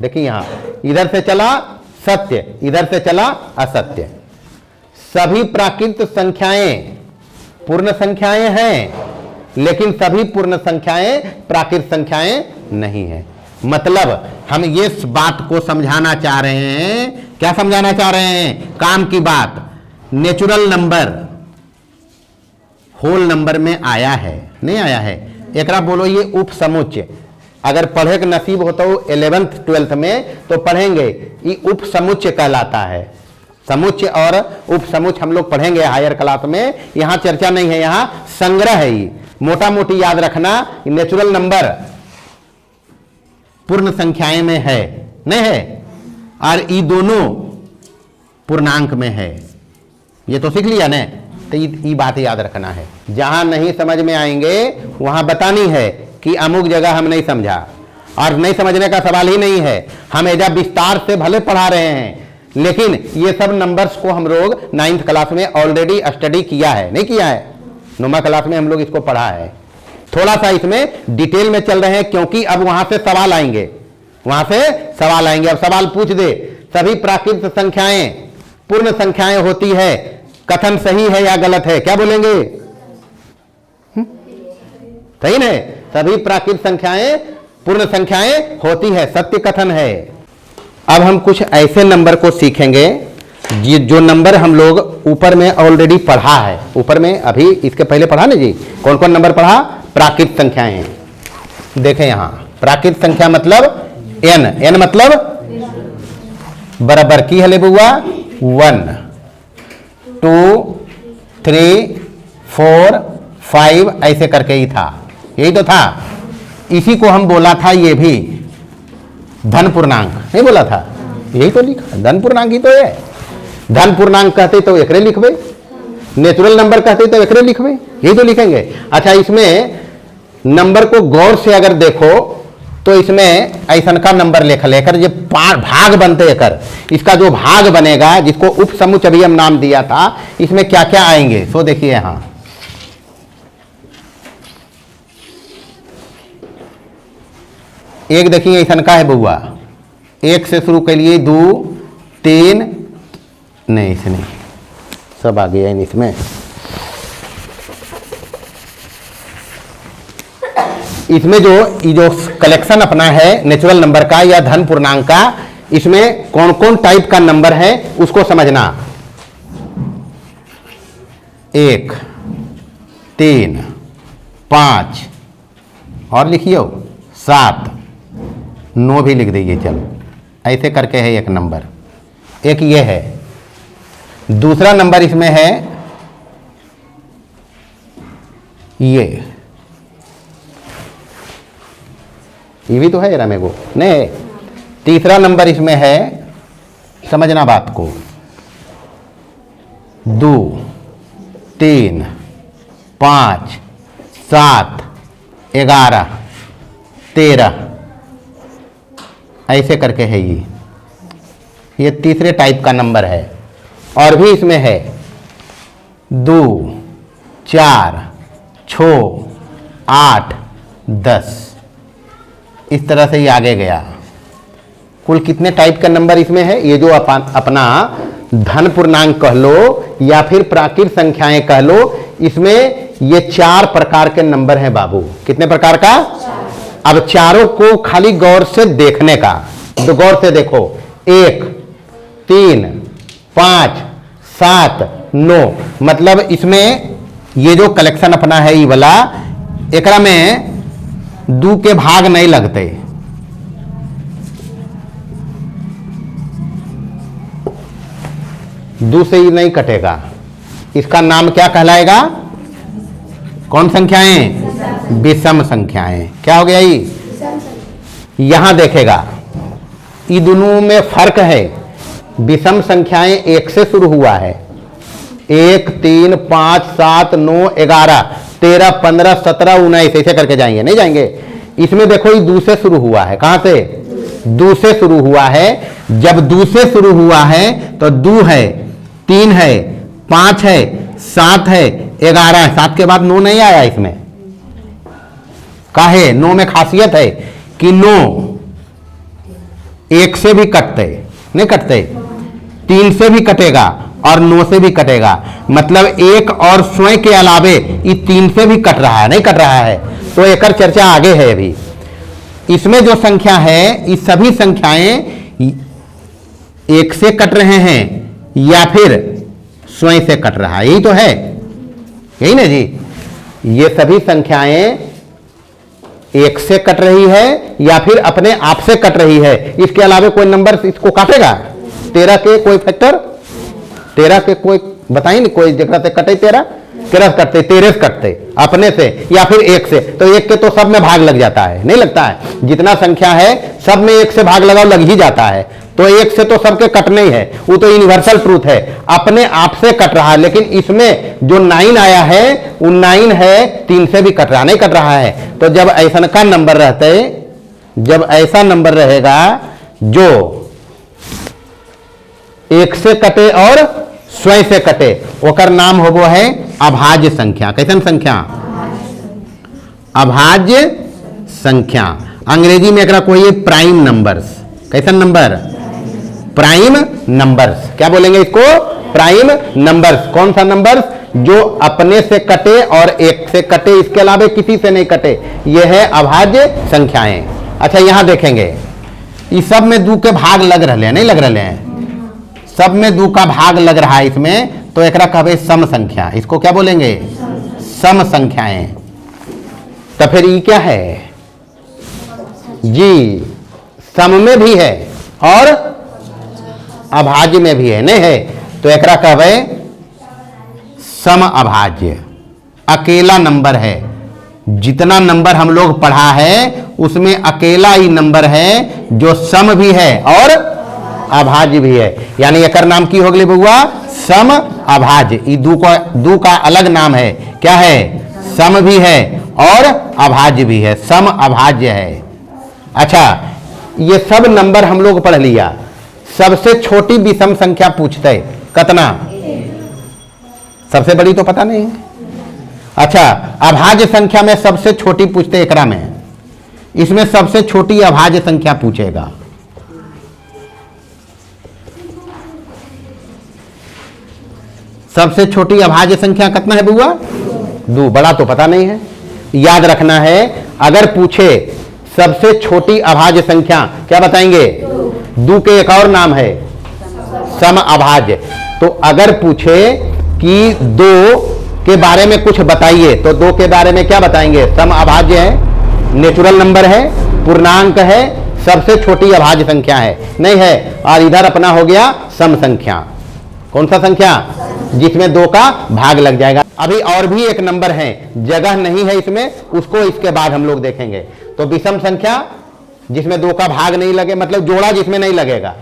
देखिए यहां इधर से चला सत्य, इधर से चला असत्य। सभी प्राकृत संख्याएं पूर्ण संख्याएं हैं, लेकिन सभी पूर्ण संख्याएं प्राकृत संख्याएं नहीं हैं। मतलब हम इस बात को समझाना चाह रहे हैं, क्या समझाना चाह रहे हैं? काम की बात। नेचुरल नंबर होल नंबर में आया है, नहीं आया है? एकरा बोलो ये उपसमुच्चय। अगर पढ़े के नसीब होता हो 11th 12th में तो पढ़ेंगे, ये उपसमुच्चय कहलाता है। समुच्चय और उपसमुच्चय हम लोग पढ़ेंगे हायर क्लास में, यहां चर्चा नहीं है, यहां संग्रह है। ये मोटा मोटी याद रखना, नेचुरल नंबर पूर्ण संख्याएं में है, नहीं है? और ये दोनों पूर्णांक में है। ये तो सीख लिया ना? तो ये बात याद रखना है। जहां नहीं समझ में आएंगे वहां बतानी है कि अमुक जगह हम नहीं समझा, और नहीं समझने का सवाल ही नहीं है। हम एजा विस्तार से भले पढ़ा रहे हैं, लेकिन ये सब नंबर्स को हम लोग 9th क्लास में ऑलरेडी स्टडी किया है, नहीं किया है? 9वीं क्लास में हम लोग इसको पढ़ा है। थोड़ा सा इसमें डिटेल में चल रहे हैं, क्योंकि अब वहां से सवाल आएंगे, वहां से सवाल आएंगे। अब सवाल पूछ दे, सभी प्राकृत संख्याएं पूर्ण संख्याएं होती है, कथन सही है या गलत है? क्या बोलेंगे? सही नहीं? सभी प्राकृत संख्याएं पूर्ण संख्याएं होती है, सत्य कथन है। अब हम कुछ ऐसे नंबर को सीखेंगे जो नंबर हम लोग ऊपर में ऑलरेडी पढ़ा है। ऊपर में अभी इसके पहले पढ़ा ना जी, कौन कौन नंबर पढ़ा? प्राकृत संख्याएं। देखें यहां प्राकृत संख्या मतलब n, n मतलब बराबर की है ले बुआ 1 2 3 4 5 ऐसे करके ही था, यही तो था। इसी को हम बोला था, ये भी धन पूर्णांक नहीं बोला था? यही तो लिखा, धन पूर्णांक ही तो है। धन पूर्णांक कहते तो एकरे लिखबे, नेचुरल नंबर कहते तो एकरे लिखबे, यही तो लिखेंगे। अच्छा, इसमें नंबर को गौर से अगर देखो तो इसमें ऐसा का नंबर लेकर जो भाग बनते एकर, इसका जो भाग बनेगा जिसको उपसमुच्चय अभी हम नाम दिया था, इसमें क्या क्या आएंगे तो देखिए यहां एक देखिए ऐसा का है बुआ, एक से शुरू के लिए 2 3 नहीं, इसे नहीं, सब आ गया इसमें। इसमें जो कलेक्शन अपना है नेचुरल नंबर का या धन पूर्णांक का, इसमें कौन कौन टाइप का नंबर है उसको समझना। 1 3 5 और लिखिए 7 9 भी लिख दीजिए, चलो ऐसे करके है एक नंबर। एक ये है। दूसरा नंबर इसमें है ये भी तो है रमे को नहीं। तीसरा नंबर इसमें है, समझना बात को, 2 3 5 7 11 13 ऐसे करके है ये तीसरे टाइप का नंबर है। और भी इसमें है 2 4 6 8 10, इस तरह से ये आगे गया। कुल कितने टाइप का नंबर इसमें है? ये जो अपना धन पूर्णांक कह लो या फिर प्राकृत संख्याएं कह लो, इसमें ये 4 प्रकार के नंबर हैं बाबू। कितने प्रकार का? अब चारों को खाली गौर से देखने का, तो गौर से देखो, 1 3 5 7 9, मतलब इसमें ये जो कलेक्शन अपना है ये वाला, एकरा में 2 के भाग नहीं लगते। दो से ही नहीं कटेगा। इसका नाम क्या कहलाएगा? कौन संख्याएं? विषम संख्याएं। क्या हो गया ये? यहां देखेगा ये दोनों में फर्क है। विषम संख्याएं 1 से शुरू हुआ है, 1 3 5 7 9 11 13 15 17 19 ऐसे करके जाएंगे, नहीं जाएंगे। इसमें देखो ये 2 से शुरू हुआ है। कहां से? 2 से शुरू हुआ है। जब 2 से शुरू हुआ है तो 2 है, 3 है, 5 है, 7 है, 11 है। 7 के बाद 9 नहीं आया इसमें। काहे? 9 में खासियत है कि 9 1 से भी कटते नहीं, कटते 3 से भी कटेगा और 9 से भी कटेगा। मतलब 1 और स्वयं के अलावे ये 3 से भी कट रहा है, नहीं कट रहा है। तो एक चर्चा आगे है अभी। इसमें जो संख्या है, इस सभी संख्याएं एक से कट रहे हैं या फिर स्वयं से कट रहा है, यही तो है, यही ना जी। ये सभी संख्याएं एक से कट रही है या फिर अपने आप से कट रही है, इसके अलावा कोई नंबर इसको काटेगा? 13 के कोई फैक्टर, 13 के कोई बताइए नहीं, कोई जगह से कटे 13 कटते, 13 कटते अपने से या फिर एक से, तो एक के तो सब में भाग लग जाता है, नहीं लगता है? जितना संख्या है सब में एक से भाग लगाओ, लग ही जाता है, तो एक से तो सबके कटने ही है, वो तो यूनिवर्सल ट्रूथ है, अपने आप से कट रहा है। लेकिन इसमें जो 9 आया है वो 9 है 3 से भी कट रहा, नहीं कट रहा है। तो जब ऐसा का नंबर रहते, जब ऐसा नंबर रहेगा जो एक से कटे और स्वयं से कटे, ओकर नाम होगो है अभाज्य संख्या। कैसन संख्या? अभाज्य संख्या। अंग्रेजी में एकरा कोई प्राइम नंबर्स। कैसन नंबर? Prime numbers. क्या बोलेंगे इसको? Prime numbers. कौन सा नंबर्स? जो अपने से कटे और एक से कटे, इसके अलावा किसी से नहीं कटे, ये है अभाज्य संख्याएं। अच्छा, यहां देखेंगे इस सब में 2 के भाग लग रहे हैं, नहीं लग रहे हैं? सब में 2 का भाग लग रहा है इसमें, तो एकरा कहबे सम संख्या। इसको क्या बोलेंगे? सम संख्याएं। तो फिर ये क्या है जी? सम में भी है और अभाज्य में भी है, नहीं है? तो एकरा कहबे सम अभाज्य। अकेला नंबर है, जितना नंबर हम लोग पढ़ा है उसमें अकेला ही नंबर है जो सम भी है और अभाज्य भी है। यानी एकर नाम की हो गई बउआ? सम अभाज्य। ये 2 का अलग नाम है। क्या है? सम भी है और अभाज्य भी है, सम अभाज्य है। अच्छा, ये सब नंबर हम लोग पढ़ लिया। सबसे छोटी विषम संख्या पूछते कितना? सबसे बड़ी तो पता नहीं है। अच्छा, अभाज्य संख्या में सबसे छोटी पूछते एकरा में, इसमें सबसे छोटी अभाज्य संख्या पूछेगा। सबसे छोटी अभाज्य संख्या कितना है बुआ? 2। बड़ा तो पता नहीं है। याद रखना है, अगर पूछे सबसे छोटी अभाज्य संख्या, क्या बताएंगे? 2 के एक और नाम है सम अभाज्य। तो अगर पूछे कि 2 के बारे में कुछ बताइए, तो 2 के बारे में क्या बताएंगे? सम अभाज्य है, नेचुरल नंबर है, पूर्णांक है, सबसे छोटी अभाज्य संख्या है, नहीं है? और इधर अपना हो गया सम संख्या। कौन सा संख्या? जिसमें 2 का भाग लग जाएगा। अभी और भी एक नंबर है, जगह नहीं है इसमें, उसको इसके बाद हम लोग देखेंगे। तो विषम संख्या जिसमें 2 का भाग नहीं लगे, मतलब जोड़ा जिसमें नहीं लगेगा,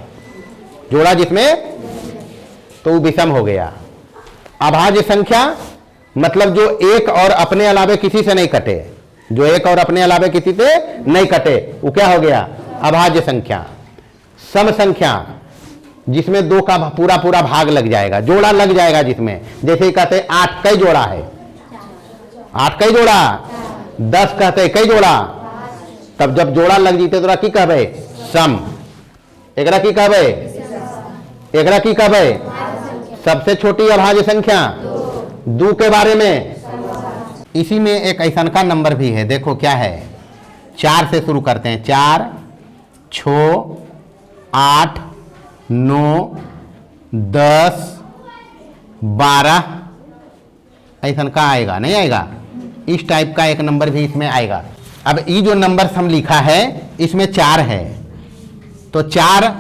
जोड़ा जिसमें, तो विषम हो गया। अभाज्य संख्या मतलब जो एक और अपने अलावे किसी से नहीं कटे, जो एक और अपने अलावे किसी से नहीं कटे, वो क्या हो गया? अभाज्य संख्या। सम संख्या जिसमें 2 का पूरा पूरा भाग लग जाएगा, जोड़ा लग जाएगा जिसमें, जैसे ही कहते 8 कई जोड़ा है, 8 कई जोड़ा, 10 कहते कई जोड़ा, तब जब जोड़ा लग जीते तो की कहबे? सम। एकरा की कहबे? एकरा की कहबे? सबसे छोटी अभाज्य संख्या 2 के बारे में। इसी में एक ऐसा का नंबर भी है, देखो क्या है? 4 से शुरू करते हैं। 4, 6, 8, 9, 10, 12, ऐसा का आएगा, नहीं आएगा? इस टाइप का एक नंबर भी इसमें आएगा। अब ये जो नंबर हम लिखा है इसमें 4 है, तो 4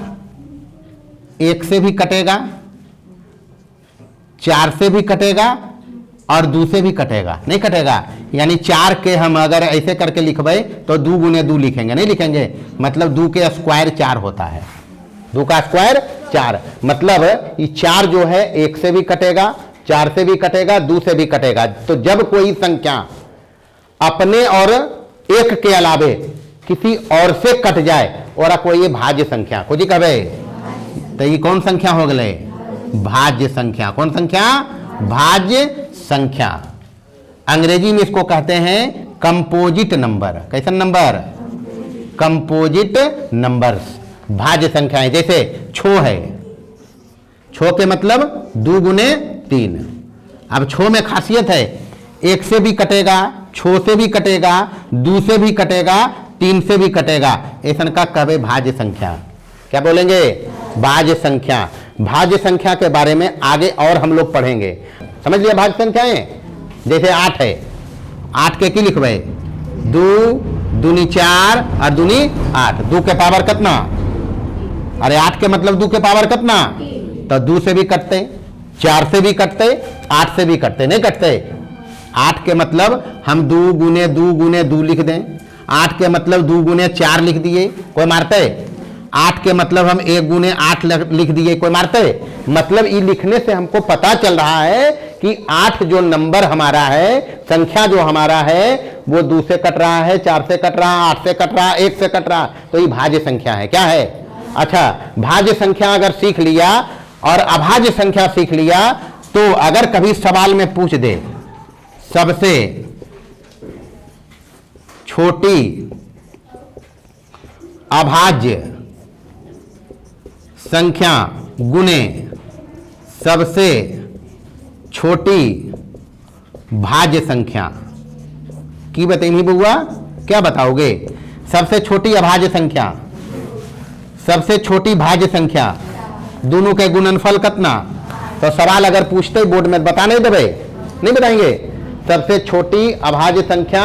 1 से भी कटेगा, 4 से भी कटेगा और 2 से भी कटेगा, नहीं कटेगा? यानी 4 के हम अगर ऐसे करके लिखबे तो 2 गुने 2 लिखेंगे, नहीं लिखेंगे? मतलब 2 के स्क्वायर 4 होता है, 2 का स्क्वायर 4। मतलब ये 4 जो है 1 से भी कटेगा, 4 से भी कटेगा, 2 से भी कटेगा। तो जब कोई संख्या अपने और एक के अलावे किसी और से कट जाए और कोई भाज्य संख्या को जी कहबे, तो ये कौन संख्या हो गए? भाज्य संख्या। कौन संख्या? भाज्य संख्या। अंग्रेजी में इसको कहते हैं कंपोजिट नंबर। कैसा नंबर? कंपोजिट नंबर्स, भाज्य संख्याएं। जैसे 6 है, 6 के मतलब 2 गुने 3। अब 6 में खासियत है, 1 से भी कटेगा, 6 से भी कटेगा, 2 से भी कटेगा, 3 से भी कटेगा, ऐसा का कहे भाज्य संख्या। क्या बोलेंगे? भाज्य संख्या। भाज्य संख्या के बारे में आगे और हम लोग पढ़ेंगे। समझ लिया भाज्य संख्याएं? जैसे 8 है, 8 के की लिखवे? 2 दूनी 4 और दूनी 8। 2 के पावर कितना? अरे 8 के मतलब 2 के पावर कितना? तो 2 से भी कटते, 4 से भी कटते, 8 से भी कटते, नहीं कटते? 8 के मतलब हम 2 गुने 2 गुने 2 लिख दें, 8 के मतलब 2 गुने 4 लिख दिए, कोई मारते? 8 के मतलब हम 1 गुने 8 लिख दिए, कोई मारते? मतलब ये लिखने से हमको पता चल रहा है कि 8 जो नंबर हमारा है, संख्या जो हमारा है, वो 2 से कट रहा है, 4 से कट रहा है, 8 से कट रहा है, 1 से कट रहा है, तो ये भाज्य संख्या है। क्या है? अच्छा, भाज्य संख्या अगर सीख लिया और अभाज्य संख्या सीख लिया, तो अगर कभी सवाल में पूछ दे सबसे छोटी अभाज्य संख्या गुने सबसे छोटी भाज्य संख्या की बताइए बुआ, क्या बताओगे? सबसे छोटी अभाज्य संख्या, सबसे छोटी भाज्य संख्या, दोनों के गुणनफल कितना? तो सवाल अगर पूछते बोर्ड में बता नहीं देवे, नहीं बताएंगे? सबसे छोटी अभाज्य संख्या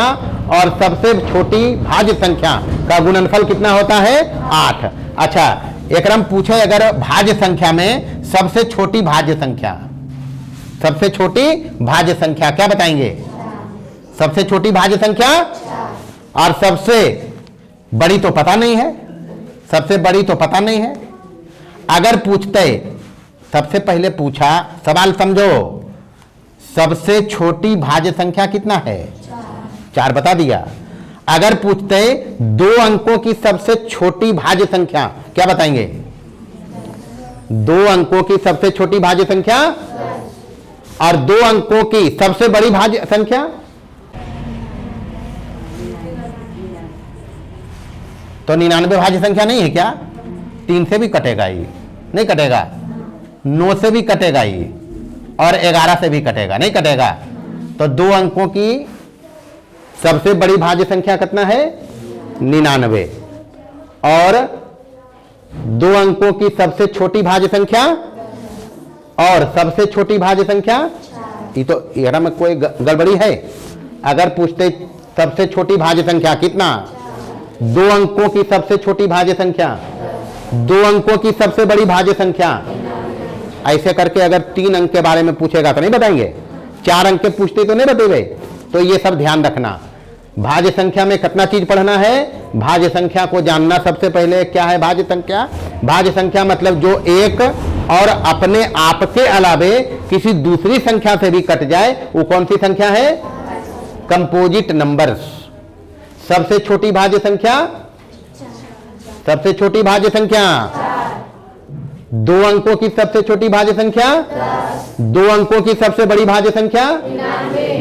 और सबसे छोटी भाज्य संख्या का गुणनफल कितना होता है? 8। अच्छा, एक रम पूछे अगर भाज्य संख्या में सबसे छोटी भाज्य संख्या, सबसे छोटी भाज्य संख्या क्या बताएंगे? सबसे छोटी भाज्य संख्या और सबसे बड़ी तो पता नहीं है, सबसे बड़ी तो पता नहीं है। अगर पूछते, सबसे पहले पूछा, सवाल समझो, सबसे छोटी भाज्य संख्या कितना है? 4 बता दिया। अगर पूछते 2 अंकों की सबसे छोटी भाज्य संख्या, क्या बताएंगे? 2 अंकों की सबसे छोटी भाज्य संख्या और 2 अंकों की सबसे बड़ी भाज्य संख्या? तो 99 भाज्य संख्या नहीं है क्या? 3 से भी कटेगा, ये नहीं कटेगा, 9 से भी कटेगा ये, और 11 से भी कटेगा, नहीं कटेगा। तो 2 अंकों की सबसे बड़ी भाज्य संख्या कितना है? 99। और 2 अंकों की सबसे छोटी भाज्य संख्या और सबसे छोटी भाज्य संख्या, ये तो यहाँ में कोई गड़बड़ी है? अगर पूछते सबसे छोटी भाज्य संख्या कितना? 2 अंकों की सबसे छोटी भाज्य संख्या, 2 अंकों की सबसे बड़ी भाज्य संख्या, ऐसे करके अगर 3 अंक के बारे में पूछेगा तो नहीं बताएंगे, 4 अंक के पूछते तो नहीं बताएंगे। तो ये सब ध्यान रखना। भाज्य संख्या में कितना चीज पढ़ना है? भाज्य संख्या को जानना सबसे पहले क्या है भाज्य संख्या? भाज्य संख्या मतलब जो एक और अपने आप के अलावे किसी दूसरी संख्या से भी कट जाए, वो कौन सी संख्या है? Composite numbers. सबसे छोटी भाज्य संख्या, सबसे छोटी भाज्य संख्या, 2 अंकों की सबसे छोटी भाज्य संख्या, 2 अंकों की सबसे बड़ी भाज्य संख्या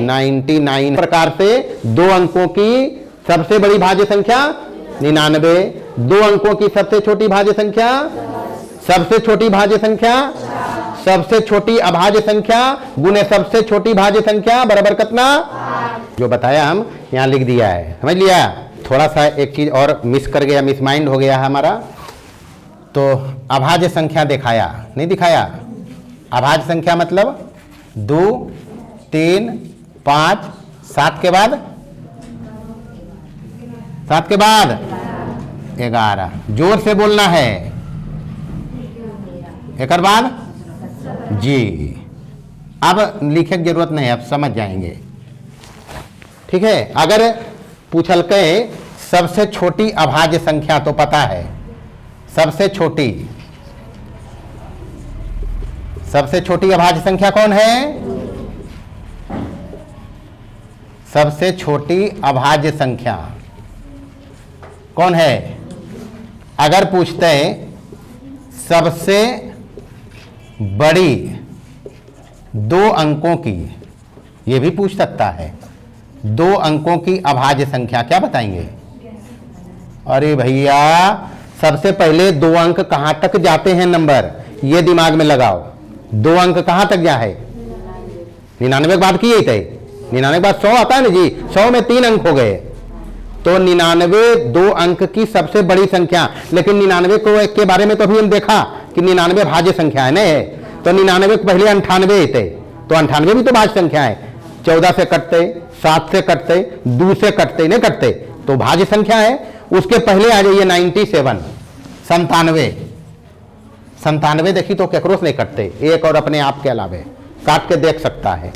99। प्रकार से 2 अंकों की सबसे बड़ी भाज्य संख्या 99, 2 अंकों की सबसे छोटी भाज्य संख्या, सबसे छोटी भाज्य संख्या, सबसे छोटी अभाज्य संख्या गुने सबसे छोटी भाज्य संख्या बराबर कितना? जो बताया हम यहाँ लिख दिया है, समझ लिया? थोड़ा सा एक चीज और मिस कर गया, मिस माइंड हो गया है हमारा। तो अभाज्य संख्या दिखाया नहीं दिखाया? अभाज्य संख्या मतलब 2, 3, 5, 7 के बाद 7 के बाद 11। जोर से बोलना है। एक बाद जी, अब लिखे की जरूरत नहीं, अब समझ जाएंगे, ठीक है? अगर पूछल के सबसे छोटी अभाज्य संख्या तो पता है, सबसे छोटी अभाज्य संख्या कौन है? सबसे छोटी अभाज्य संख्या कौन है? अगर पूछते सबसे बड़ी 2 अंकों की, ये भी पूछ सकता है, 2 अंकों की अभाज्य संख्या क्या बताएंगे? अरे भैया, सबसे पहले 2 अंक कहां तक जाते हैं नंबर, ये दिमाग में लगाओ। 2 अंक कहां तक जा है? 99 के बाद की थे, 99 के बाद 100 आता है ना जी, 100 में 3 अंक हो गए, तो 99 2 अंक की सबसे बड़ी संख्या, लेकिन 99 को के बारे में तो अभी हम देखा कि 99 भाज्य संख्या है ना, तो 99 को पहले 98 थे, तो 98 भी तो भाज्य संख्या है। 14 से कटते, 7 से कटते, 2 से कटते, नहीं कटते, तो भाज्य संख्या है। उसके पहले आ जाइए 97, 97 देखी तो केकरोस नहीं कटते, एक और अपने आप के अलावे काट के देख सकता है।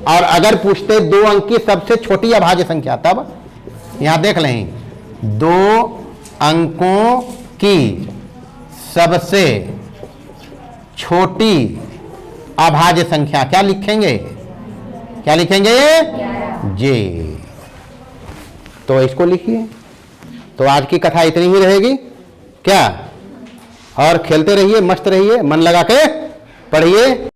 और अगर पूछते 2 अंक की सबसे छोटी अभाज्य संख्या, तब यहां देख लें 2 अंकों की सबसे छोटी अभाज्य संख्या क्या लिखेंगे, क्या लिखेंगे जी। तो इसको लिखिए। तो आज की कथा इतनी ही रहेगी क्या, और खेलते रहिए, मस्त रहिए, मन लगा के पढ़िए।